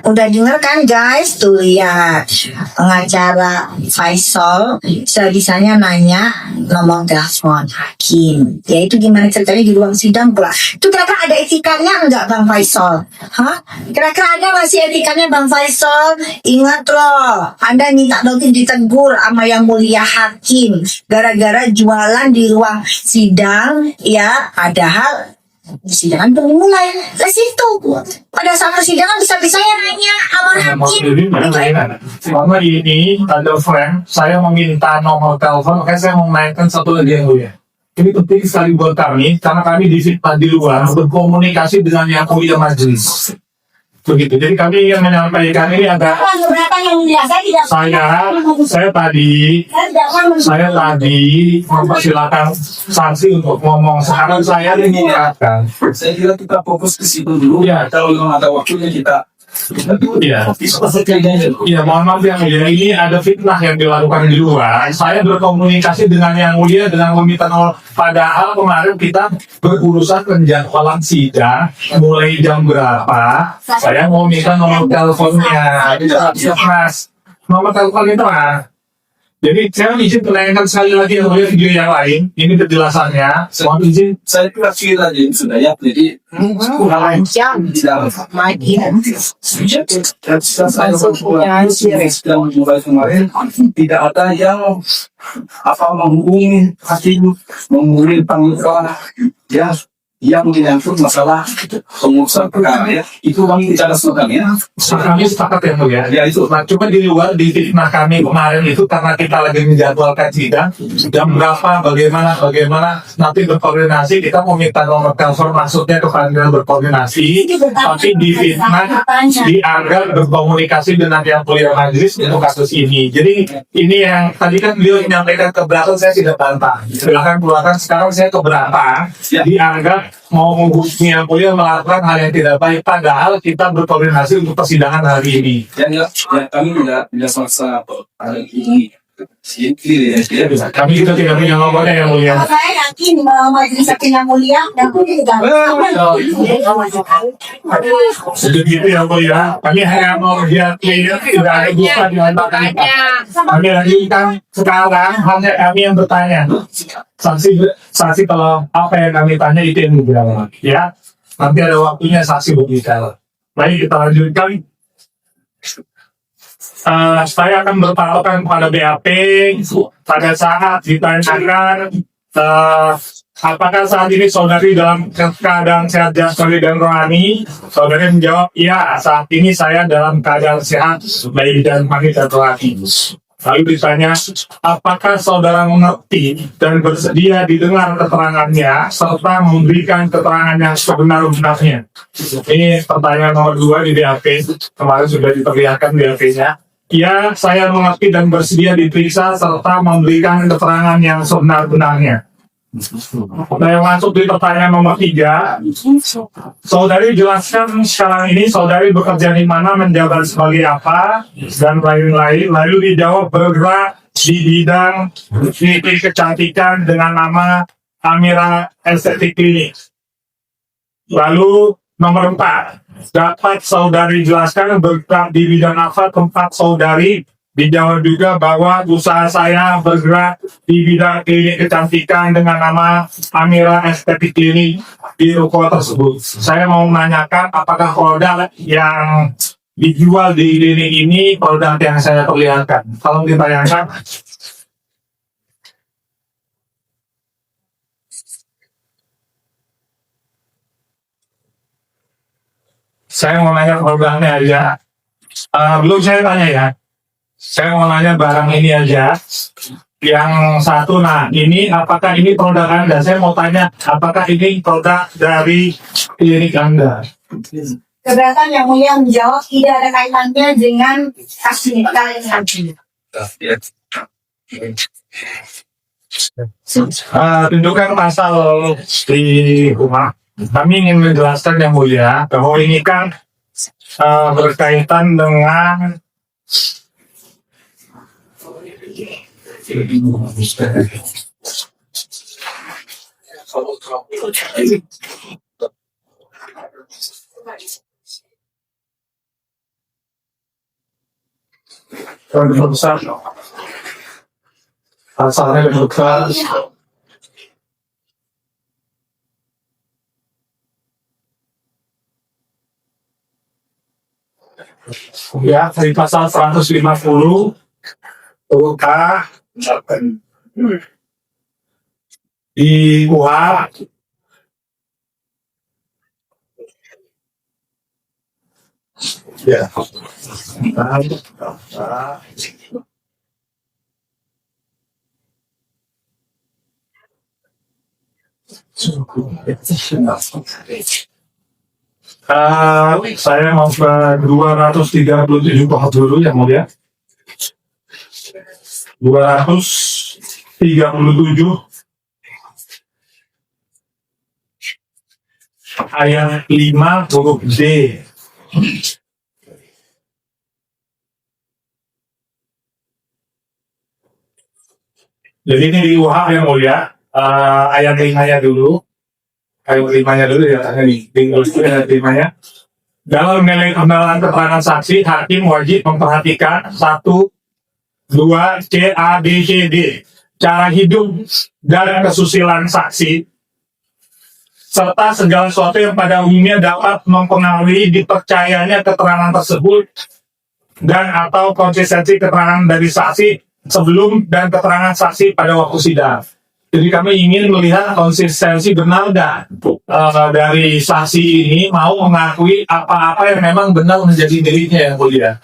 Udah denger kan guys? Tuh lihat pengacara Faisal bisa-bisanya nanya nomor telepon hakim. Ya itu gimana ceritanya di ruang sidang pula. Itu kira-kira ada etikanya enggak Bang Faisal? Hah? Kira-kira ada masih etikanya Bang Faisal? Ingat loh, Anda minta nanti ditegur sama yang mulia hakim gara-gara jualan di ruang sidang ya, padahal persidangan belum mulai. Lah situ pada saat persidangan bisa-bisanya nanya sama hakim. Selama ini ada friend, saya meminta nomor telepon, makanya saya mau mainkan satu lagi yang mulia. Ini penting sekali buat kami, karena kami difitnah di luar berkomunikasi dengan yang mulia majelis. Begitu. Jadi kami yang menyampaikan ini ada saya tadi mempersilakan saksi untuk ngomong. Sekarang saya mengingatkan. Saya kira kita fokus ke situ dulu. Ya, Kalau memang ada waktunya kita mohon maaf yang mulia, ini ada fitnah yang dilakukan di luar. Saya berkomunikasi dengan yang mulia dengan meminta nomor. Padahal kemarin kita berurusan penjadwalan sidang mulai jam berapa. Saya mau minta nomor teleponnya. Mas, nomor telepon itu Jadi saya izin menanyakan sekali lagi yang mulia video yang lain. Ini penjelasannya. Mohon izin. saya kira aja sudah ya. Jadi saya mulai kemarin tidak ada yang menghubungi hakim, menghubungi panglima ya yang menyangkut masalah pengurusan perkara ya. Itu kami bicara sama kami ya. Kami sepakat ya mulia. Ya itu. Nah, cuma di luar di fitnah kami kemarin itu karena kita lagi menjadwalkan sidang jam berapa, bagaimana nanti berkoordinasi. Kita mau minta nomor telepon maksudnya kepada berkoordinasi, tapi di fitnah dianggap berkomunikasi dengan yang mulia majelis untuk kasus ini. Jadi ini yang tadi kan beliau menyampaikan keberatan, saya tidak bantah. Silahkan keluarkan. Sekarang saya keberatan dianggap mau menghubungi yang mulia melakukan hal yang tidak baik, padahal kita berkoordinasi untuk persidangan hari ini. Ya, kami tidak selesai hari ini. Kami juga tidak punya nomornya yang mulia. Saya yakin majelis hakim yang mulia dan tidak. Sedikit yang mulia, kami hanya mau lihat tidak ada bukan di antara kita. Kami lanjutkan sekarang, hanya kami yang bertanya. Saksi kalau apa yang kami tanya itu yang berbicara. Ya, nanti ada waktunya saksi berbicara. Baik, kita lanjutkan. Saya akan berpatokan pada BAP pada saat ditanyakan apakah saat ini saudari dalam keadaan sehat jasmani dan rohani. Saudari menjawab, iya, saat ini saya dalam keadaan sehat baik jasmani dan rohani. Lalu ditanya, apakah saudara mengerti dan bersedia didengar keterangannya serta memberikan keterangan yang sebenar-benarnya? Ini pertanyaan nomor 2 di BAP. Kemarin sudah diperlihatkan BAP-nya. Ya, saya mengerti dan bersedia diperiksa serta memberikan keterangan yang sebenar-benarnya. Saya masuk di pertanyaan nomor 3. Saudari jelaskan sekarang ini saudari bekerja di mana, menjabat sebagai apa, dan lain-lain. Lalu dijawab bergerak di bidang klinik kecantikan dengan nama Amira Estetik Klinik. Lalu nomor 4. Dapat saudari jelaskan bergerak di bidang apa tempat saudari? Dijawab juga bahwa usaha saya bergerak di bidang klinik kecantikan dengan nama Amira Estetik Klinik di ruko tersebut. Saya mau menanyakan apakah produk yang dijual di klinik ini produk yang saya perlihatkan. Tolong ditanyakan. Saya mau nanya produknya aja. Belum saya tanya ya. Saya mau nanya barang ini aja. Yang satu, nah ini apakah ini produk Anda? Saya mau tanya, apakah ini produk dari klinik Anda? Keberatan yang mulia menjawab tidak ada kaitannya dengan kasus kalian hakim. Tunjukkan pasal di rumah. Kami ingin menjelaskan yang mulia bahwa ini kan berkaitan dengan Lebih besar. Asalnya lebih besar. Ya, dari pasal 150 huruf K di KUHP ya. Saya mau ke 237 pohon dulu yang mulia. 237 ayat 5 huruf D. Jadi ini di UH yang mulia, ayat 5-nya dulu. Ayat 5-nya dulu ya, ayat 5-nya. Dalam menilai kebenaran keterangan saksi, hakim wajib memperhatikan 1, 2, C, A, B, C, D. Cara hidup dan kesusilaan saksi, serta segala sesuatu yang pada umumnya dapat mempengaruhi dipercayanya keterangan tersebut dan atau konsistensi keterangan dari saksi sebelum dan keterangan saksi pada waktu sidang. Jadi kami ingin melihat konsistensi benar dan dari saksi ini mau mengakui apa-apa yang memang benar menjadi dirinya yang mulia.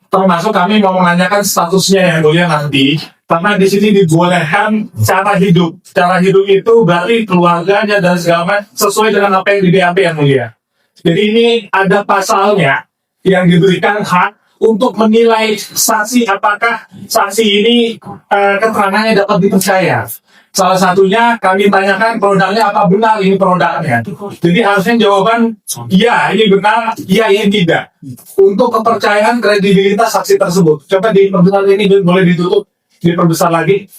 Termasuk kami mau menanyakan statusnya yang mulia nanti, karena di sini dibolehkan cara hidup. Cara hidup itu berarti keluarganya dan segala macam sesuai dengan apa yang di BAP yang mulia. Jadi ini ada pasalnya yang diberikan hak untuk menilai saksi apakah saksi ini keterangannya dapat dipercaya. Salah satunya kami tanyakan produknya apa benar ini produknya. Jadi harusnya jawaban iya ini benar, iya ini tidak. Untuk kepercayaan kredibilitas saksi tersebut. Coba diperbesar ini boleh ditutup, diperbesar lagi.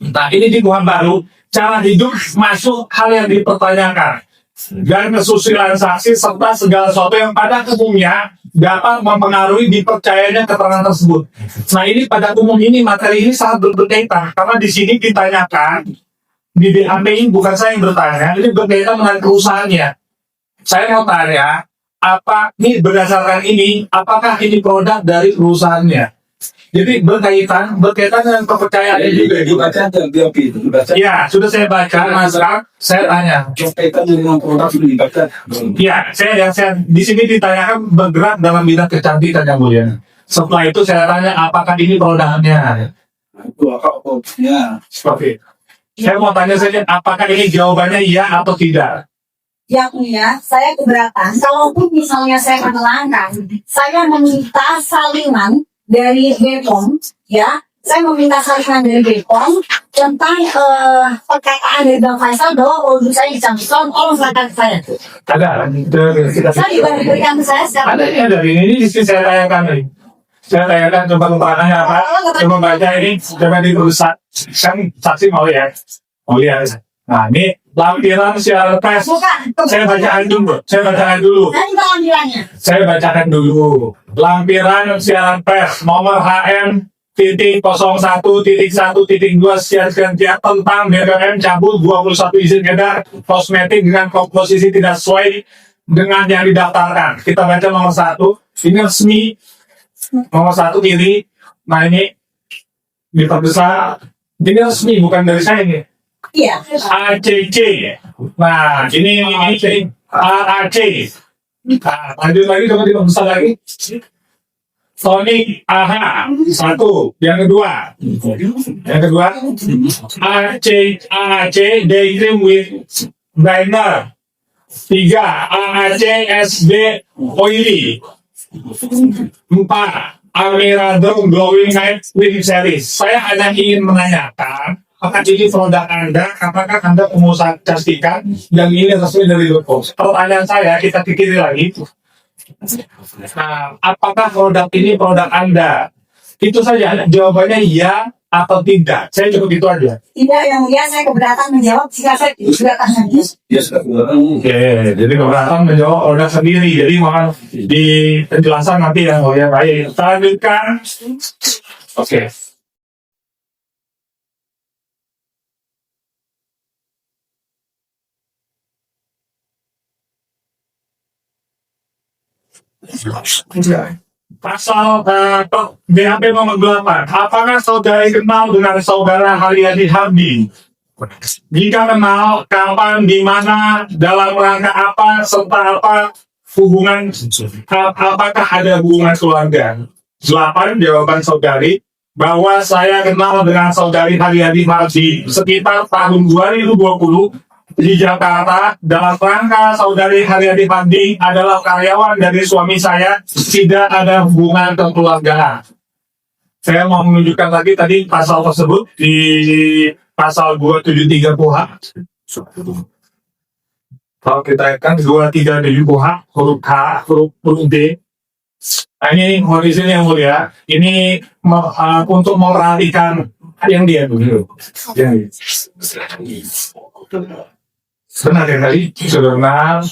Nah ini di Tuhan baru, cara hidup masuk hal yang dipertanyakan. Dan kesusilaan saksi serta segala sesuatu yang pada umumnya dapat mempengaruhi dipercayanya keterangan tersebut. Nah ini pada umum ini materi ini sangat berkaitan karena di sini ditanyakan di BAP ini bukan saya yang bertanya, ini berkaitan dengan perusahaannya. Saya mau tanya, apa ini berdasarkan ini, apakah ini produk dari perusahaannya? Jadi berkaitan dengan kepercayaan juga. Dibaca dan BAP itu dibaca. Ya, sudah saya baca. Nah, sekarang saya tanya. Berkaitan dengan produk itu dibaca. Ya, saya di sini ditanyakan bergerak dalam bidang kecantikan yang mulia. Setelah itu saya tanya apakah ini produknya. Itu apa-apa. Seperti itu. Saya mau tanya saja apakah ini jawabannya iya atau tidak. Ya punya, saya keberatan. Kalaupun misalnya saya menerangkan, saya meminta salinan dari BPOM, ya, saya meminta salinan dari BPOM tentang perkataan dari Bang Faisal bahwa produk saya dicantumkan, tolong serahkan ke saya. Ada. Saya juga diberikan ke saya sekarang. Ada ini di sini saya tanyakan nih. Saya tanyakan coba keterangannya apa? Coba baca ini, coba diurusan. Kan saksi mau ya, Nah ini lampiran siaran pers. Bukan. Saya bacakan dulu. Saya bacakan dulu. Lampiran siaran pers nomor HM titik 01.1.2 sekian tentang BBM cabut 21 izin edar kosmetik dengan komposisi tidak sesuai dengan yang didaftarkan. Kita baca nomor 1. Ini resmi. Nomor 1 kiri. Nah ini diperbesar. Ini resmi bukan dari saya ini. Iya. ACC. Nah, ini AAC. Nah, lanjut lagi, coba diperbesar lagi. Sonic AH 1. Yang kedua AAC Daydream with Banner 3. AAC SB Oily 4. Amira Drone Glowing Night Living Series. Saya hanya ingin menanyakan apakah ini produk Anda, apakah Anda pengusaha kecantikan yang ini resmi dari BPOM? Pertanyaan saya, kita pikir lagi. Nah, apakah produk ini produk Anda? Itu saja, jawabannya iya atau tidak? Saya cukup itu aja. Tidak, yang mulia saya keberatan menjawab jika saya keberatan lagi. Ya sudah. Oke, jadi keberatan menjawab order sendiri. Jadi mohon di penjelasan nanti yang mulia. Baik, kita lanjutkan. Oke. Pasal BAP nomor 8. Apakah saudara kenal dengan saudara Haryadi Hardi? Jika kenal, kapan, di mana, dalam rangka apa, serta apa hubungan, apakah ada hubungan keluarga? 8. Jawaban saudari bahwa saya kenal dengan saudari Haryadi Hardi sekitar tahun 2020 di Jakarta. Dalam rangka saudari Haryadi Hardi adalah karyawan dari suami saya, tidak ada hubungan kekeluargaan. Saya mau menunjukkan lagi tadi pasal tersebut di pasal 273 KUH. Kalau kita kan 237 KUH, huruf H, huruf D. Nah, ini kondisi yang mulia. Ini untuk memperhatikan yang dia dulu. Benar ya tadi, saudara.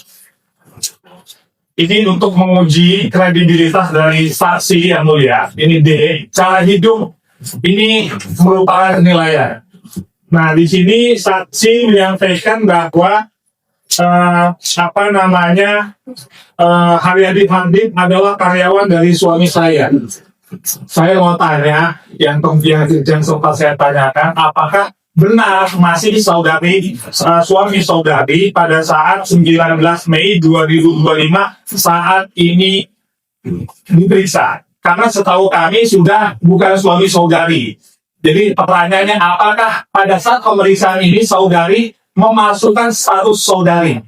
Ini untuk menguji kredibilitas dari saksi yang mulia. Ini D. Cara hidup ini merupakan penilaian. Nah, di sini saksi menyampaikan bahwa Haryadi Hardi adalah karyawan dari suami saya. Saya mau tanya, yang sempat saya tanyakan, apakah benar masih suami saudari pada saat 19 Mei 2025 saat ini diperiksa? Karena setahu kami sudah bukan suami saudari. Jadi pertanyaannya, apakah pada saat pemeriksaan ini saudari memasukkan status saudari?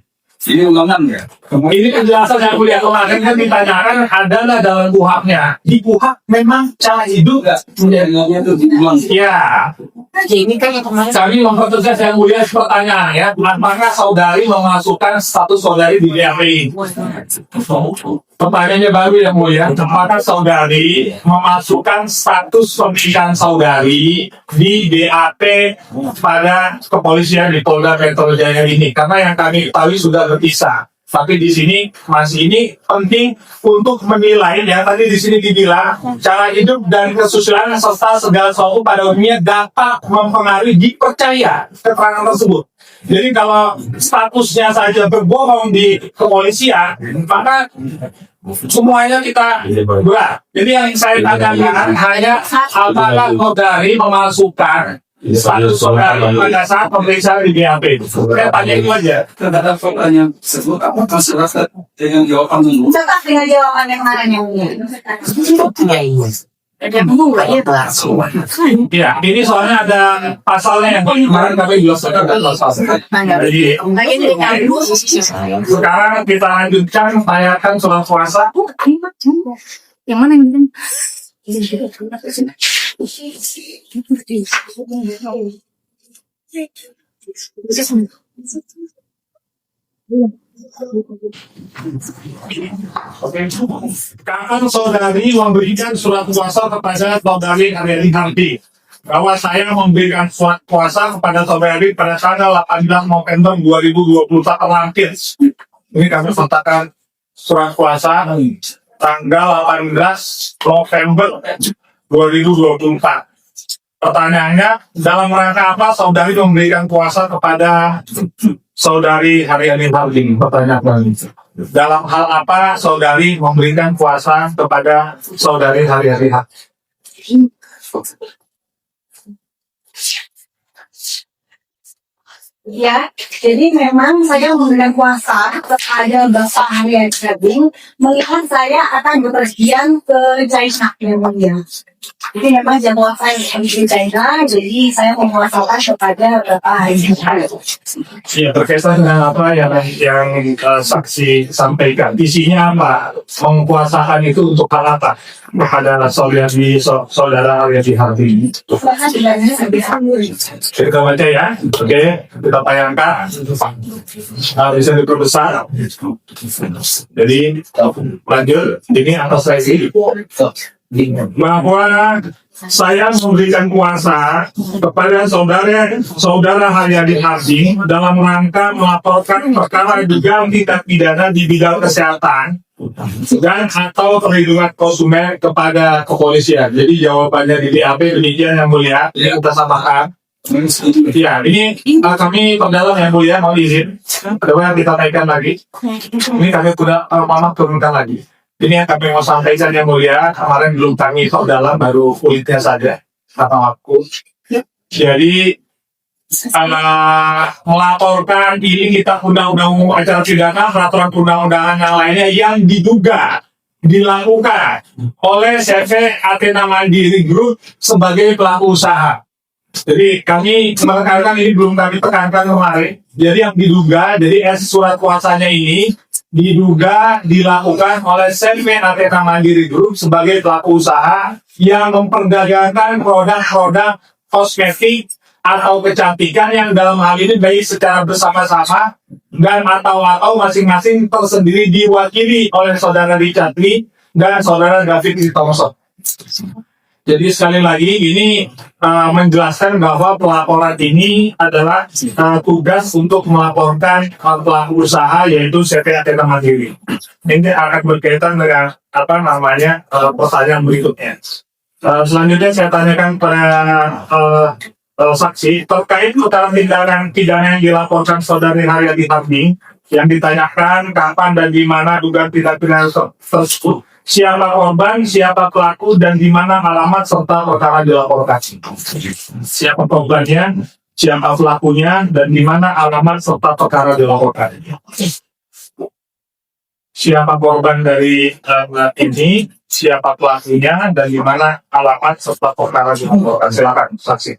Ini ulangan ya? Ini penjelasan yang kuliah kemarin kan ditanyakan adalah dalam KUHP-nya. Di KUHP memang cara hidup nggak? Penjelasannya itu diulang. Ya. Ini kan yang kemarin. Kami mempertegas yang mulia pertanyaan ya, apakah saudari memasukkan status saudari di BAP ini? Pertanyaannya baru yang mulia, apakah saudari memasukkan status pernikahan saudari di BAP pada kepolisian di Polda Metro Jaya ini? Karena yang kami ketahui sudah berpisah. Tapi di sini masih ini penting untuk menilai ya, tadi di sini dibilang cara hidup dan kesusilaan serta segala sesuatu pada umumnya dapat mempengaruhi dipercaya keterangan tersebut. Jadi kalau statusnya saja berbohong di kepolisian, maka semuanya kita berat. Jadi yang saya tanyakan hanya apakah saudari memasukkan status saudari pada saat pemeriksaan di BAP. Saya tanya itu aja. Terhadap pertanyaan tersebut, apakah serahkan dengan jawaban dulu? Tetap dengan jawaban yang kemarin yang mulia. Ada bunga ya, Pak. Ya, ini soalnya ada pasalnya yang kemarin kami jelaskan ada pasal. Jadi sekarang kita lanjutkan tanyakan surat kuasa. Yang mana yang Oke, kapan saudari memberikan surat kuasa kepada saudari Haryadi Hardi? Bahwa saya memberikan surat kuasa kepada saudari pada tanggal 18 November 2024 terakhir. Ini kami sertakan surat kuasa tanggal 18 November 2024. Pertanyaannya, dalam rangka apa saudari memberikan kuasa kepada saudari Haryadi Hardi? Pertanyaan dalam hal apa saudari memberikan kuasa kepada saudari Haryadi Hardi? Ya, jadi memang saya memberikan kuasa kepada Bapak Haryadi Hardi melihat saya akan bepergian ke China yang mulia. Jadi memang jadwal saya di China, jadi saya menguasakan kepada Bapak Haryadi Hardi. Ya, berkaitan dengan apa yang saksi sampaikan. Isinya apa? Menguasakan itu untuk hal apa? Kepada saudara Haryadi Hardi. Bahkan sebenarnya lebih Kita baca ya, oke, kita tayangkan. Bisa diperbesar. Jadi lanjut, ini atas lagi bahwa saya memberikan kuasa kepada saudara Haryadi Harding dalam rangka melaporkan perkara dugaan tindak pidana di bidang kesehatan dan atau perlindungan konsumen kepada kepolisian. Jadi jawabannya di BAP demikian yang mulia. Ini kita samakan. Ya, ini kami perdalam yang mulia mau izin. Kedua yang kita naikkan lagi. Ini kami sudah mama turunkan lagi. Ini yang kami mau sampaikan yang mulia. Kemarin belum kami perdalam, baru kulitnya saja kata aku. Jadi melaporkan ini kita undang-undang acara pidana, peraturan perundang-undangan yang lainnya yang diduga dilakukan oleh CV Athena Mandiri Group sebagai pelaku usaha. Jadi kami menekankan ini belum kami tekankan kemarin. Jadi yang diduga, jadi surat kuasanya ini diduga dilakukan oleh CV Athena Mandiri Group sebagai pelaku usaha yang memperdagangkan produk-produk kosmetik atau kecantikan yang dalam hal ini baik secara bersama-sama dan atau masing-masing tersendiri diwakili oleh saudara Richard Lee dan saudara David Thompson. Jadi sekali lagi ini menjelaskan bahwa pelaporan ini adalah tugas untuk melaporkan pelaku usaha yaitu CV Athena Mandiri. Ini akan berkaitan dengan pertanyaan berikutnya. Selanjutnya saya tanyakan pada saksi terkait perkara tindakan pidana yang dilaporkan saudari Haryadi Harding yang ditanyakan kapan dan di mana dugaan tindak pidana tersebut, siapa korban, siapa pelaku, dan di mana alamat serta perkara dilaporkan. Siapa korbannya, siapa pelakunya, dan di mana alamat serta perkara dilaporkan. Siapa korban dari ini, siapa pelakunya, dan di mana alamat serta perkara dilaporkan. Silakan saksi.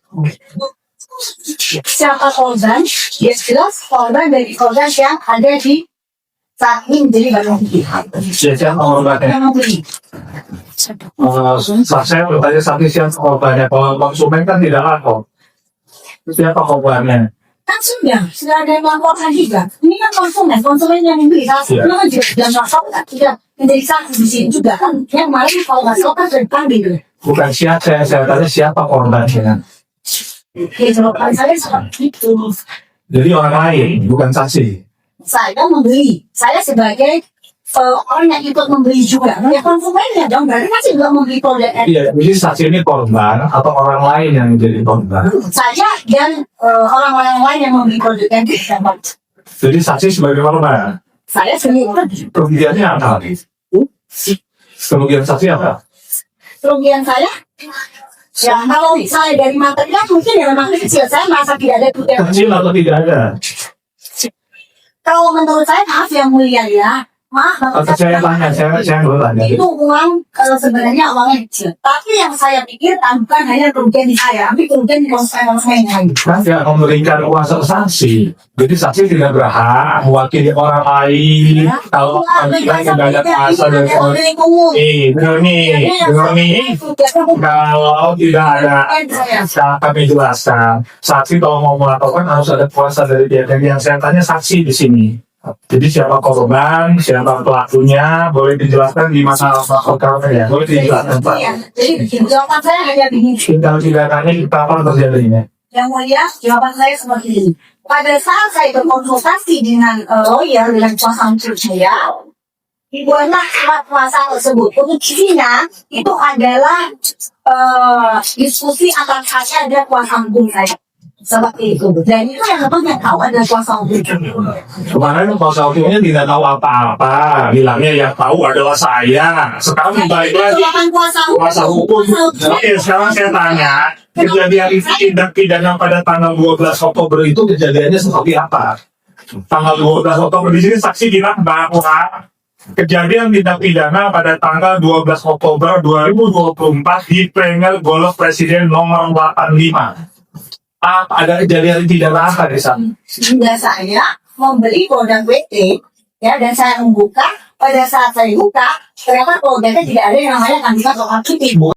Siapa korban? Ya jelas korban dari korban yang ada di saat ini menjadi barang bukti. Siapa korbannya? Yang membeli. Saya bertanya saksi siapa korbannya. Kalau konsumen kan tidak lapor. Siapa korbannya? Kan sudah ada yang melaporkan juga. Ini kan konsumen yang membeli. Saksi itu kan juga sudah melaporkan, sudah menjadi saksi di sini juga kan. Yang kemarin kalau nggak salah kan sudah dipanggil. Bukan siapa, saya tanya siapa korbannya. Ya jawaban saya seperti itu. Jadi orang lain, bukan saksi. Saya membeli. Saya sebagai orang yang ikut membeli juga. Ya konsumennya dong. Berarti kan saya juga membeli produk. Iya, jadi saksi ini korban atau orang lain yang jadi korban. Saya dan orang-orang lain yang membeli produk yang didapat. Jadi saksi sebagai korban. Saya sendiri. Kerugiannya apa? Kerugian saksi apa? Kerugian saya, ya kalau saya dari material mungkin ya memang kecil. Saya merasa tidak ada kerugian. Kecil atau tidak ada? Kalau menurut saya maaf yang mulia ya. Maaf Atau saya tanya, saya bertanya. itu uang sebenarnya uangnya kecil. Tapi yang saya pikirkan bukan hanya kerugian di saya, tapi kerugian di konsumen yang lain. Kan tidak memberikan kuasa saksi. Jadi saksi tidak berhak mewakili orang lain. Kalau orang lain tidak ada kuasa dari orang ini. Kalau tidak ada, kami jelaskan. Saksi kalau mau melaporkan harus ada kuasa dari dia. Dan yang saya tanya saksi di sini. Jadi siapa korban, siapa pelakunya, boleh dijelaskan di mana perkara ya? Boleh dijelaskan Pak. Jadi jawaban saya hanya begini. Kalau tidak tanya kita apa terjadinya? Yang mulia, jawaban saya seperti ini. Pada saat saya berkonsultasi dengan lawyer, dengan kuasa hukum saya, dibuatlah surat kuasa tersebut. Untuk isinya, itu adalah diskusi antara saya dan kuasa hukum saya. Seperti itu. Dan itu yang tentunya tahu adalah kuasa hukum. Kemarin kuasa hukumnya tidak tahu apa-apa. Bilangnya yang tahu adalah saya. Sekarang balik lagi. Kuasa hukum. Oke, sekarang saya tanya. Kejadian itu tindak pidana pada tanggal 12 Oktober itu kejadiannya seperti apa? Tanggal 12 Oktober di sini saksi bilang bahwa kejadian tindak pidana pada tanggal 12 Oktober 2024 di Premier Golf Presiden nomor 85. Ada kejadian tidak apa di sana? Hingga saya membeli produk WT, ya, dan saya membuka. Pada saat saya buka, ternyata produknya tidak ada yang namanya kandungan lokal